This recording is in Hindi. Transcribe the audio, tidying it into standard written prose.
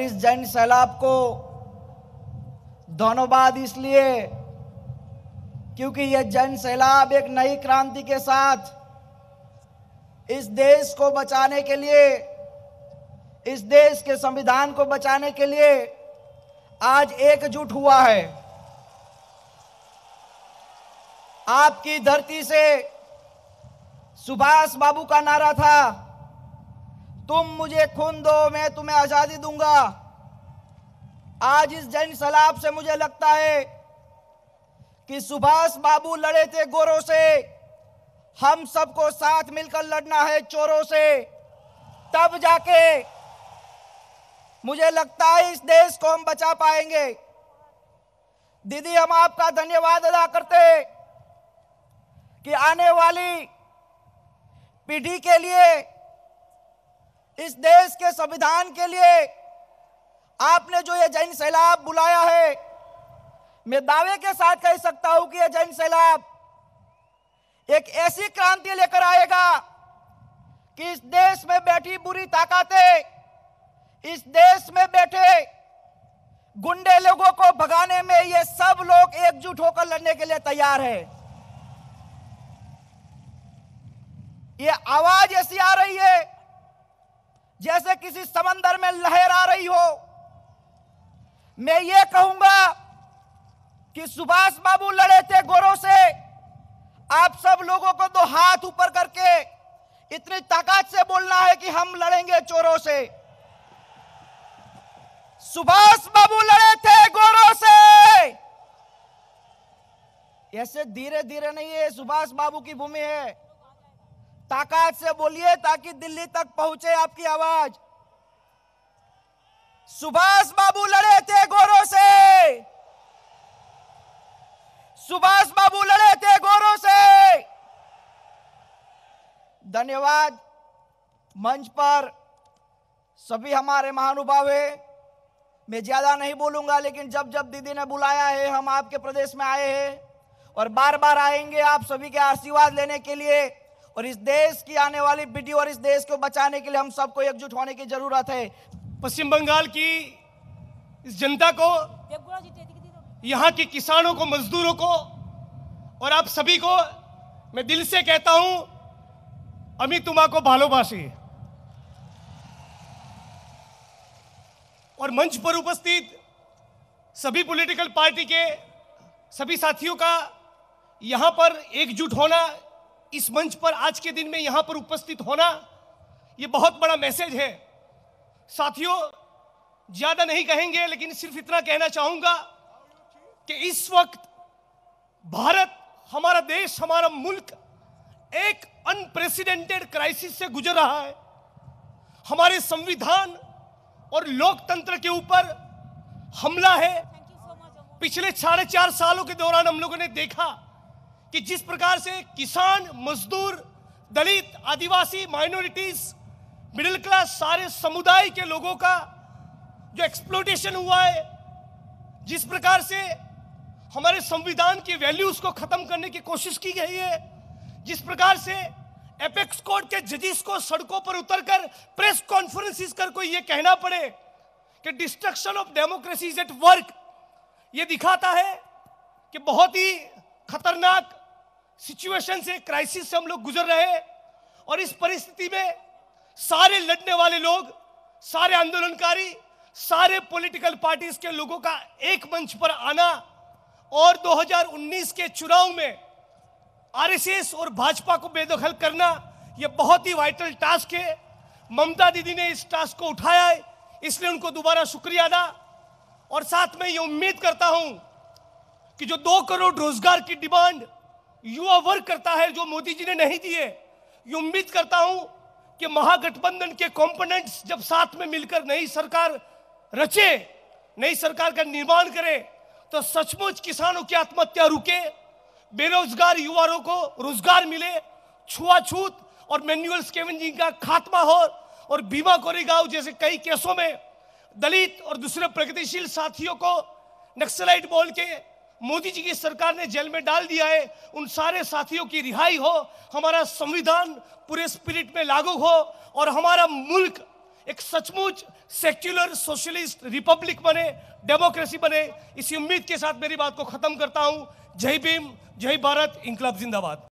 इस जन सैलाब को धन्यवाद इसलिए क्योंकि यह जन सैलाब एक नई क्रांति के साथ इस देश को बचाने के लिए, इस देश के संविधान को बचाने के लिए आज एकजुट हुआ है। आपकी धरती से सुभाष बाबू का नारा था, तुम मुझे खून दो मैं तुम्हें आजादी दूंगा। आज इस जन सैलाब से मुझे लगता है कि सुभाष बाबू लड़े थे गोरों से, हम सबको साथ मिलकर लड़ना है चोरों से। तब जाके मुझे लगता है इस देश को हम बचा पाएंगे। दीदी, हम आपका धन्यवाद अदा करते हैं कि आने वाली पीढ़ी के लिए, इस देश के संविधान के लिए आपने जो ये जन सैलाब बुलाया है, मैं दावे के साथ कह सकता हूं कि यह जन सैलाब एक ऐसी क्रांति लेकर आएगा कि इस देश में बैठी बुरी ताकतें, इस देश में बैठे गुंडे लोगों को भगाने में ये सब लोग एकजुट होकर लड़ने के लिए तैयार है। ये आवाज ऐसी आ रही है जैसे किसी समंदर में लहर आ रही हो। मैं ये कहूंगा कि सुभाष बाबू लड़े थे गोरों से, आप सब लोगों को दो हाथ ऊपर करके इतनी ताकत से बोलना है कि हम लड़ेंगे चोरों से। सुभाष बाबू लड़े थे गोरों से। ऐसे धीरे धीरे नहीं है, सुभाष बाबू की भूमि है। ताकत से बोलिए ताकि दिल्ली तक पहुंचे आपकी आवाज। सुभाष बाबू लड़े थे गोरों से, सुभाष बाबू लड़े थे गोरों से। धन्यवाद। मंच पर सभी हमारे महानुभाव हैं। मैं ज्यादा नहीं बोलूंगा, लेकिन जब जब दीदी ने बुलाया है, हम आपके प्रदेश में आए हैं और बार बार आएंगे आप सभी के आशीर्वाद लेने के लिए। और इस देश की आने वाली पीढ़ी और इस देश को बचाने के लिए हम सबको एकजुट होने की जरूरत है। पश्चिम बंगाल की इस जनता को, यहाँ के किसानों को, मजदूरों को और आप सभी को मैं दिल से कहता हूं, अमी तुम्हाको भालोबासी। और मंच पर उपस्थित सभी पॉलिटिकल पार्टी के सभी साथियों का यहां पर एकजुट होना, इस मंच पर आज के दिन में यहां पर उपस्थित होना, यह बहुत बड़ा मैसेज है। साथियों, ज्यादा नहीं कहेंगे, लेकिन सिर्फ इतना कहना चाहूंगा कि इस वक्त भारत, हमारा देश, हमारा मुल्क एक अनप्रेसिडेंटेड क्राइसिस से गुजर रहा है। हमारे संविधान और लोकतंत्र के ऊपर हमला है। पिछले 4.5 सालों के दौरान हम लोगों ने देखा कि जिस प्रकार से किसान, मजदूर, दलित, आदिवासी, माइनॉरिटीज, मिडिल क्लास, सारे समुदाय के लोगों का जो एक्सप्लॉयटेशन हुआ है, जिस प्रकार से हमारे संविधान की वैल्यूज को खत्म करने की कोशिश की गई है, जिस प्रकार से एपेक्स कोर्ट के जजेस को सड़कों पर उतरकर प्रेस कॉन्फ्रेंसेस कर कोई ये कहना पड़े कि destruction of democracy is at work, ये दिखाता है कि बहुत ही खतरनाक सिचुएशन से, क्राइसिस से हम लोग गुजर रहे हैं। और इस परिस्थिति में सारे लड़ने वाले लोग, सारे आंदोलनकारी, सारे पॉलिटिकल पार्टीज के लोगों का एक मंच पर आना और 2019 के चुनाव में आरएसएस और भाजपा को बेदखल करना, यह बहुत ही वाइटल टास्क है। ममता दीदी ने इस टास्क को उठाया है, इसलिए उनको दोबारा शुक्रिया अदा। और साथ में ये उम्मीद करता हूं कि जो 2 करोड़ रोजगार की डिमांड युवा वर्ग करता है, जो मोदी जी ने नहीं दिए, ये उम्मीद करता हूं कि महागठबंधन के कंपोनेंट्स जब साथ में मिलकर नई सरकार रचे, नई सरकार का निर्माण करे, तो सचमुच किसानों की आत्महत्या रुके, बेरोजगार युवाओं को रोजगार मिले, छुआछूत और मैन्युअल स्कैवेंजिंग का खात्मा हो और भीमा कोरेगांव जैसे कई केसों में दलित और दूसरे प्रगतिशील साथियों को नक्सलाइट बोल के मोदी जी की सरकार ने जेल में डाल दिया है, उन सारे साथियों की रिहाई हो, हमारा संविधान पूरे स्पिरिट में लागू हो और हमारा मुल्क एक सचमुच सेक्युलर सोशलिस्ट रिपब्लिक बने, डेमोक्रेसी बने। इसी उम्मीद के साथ मेरी बात को खत्म करता हूं। जय भीम, जय भारत, इंकलाब जिंदाबाद।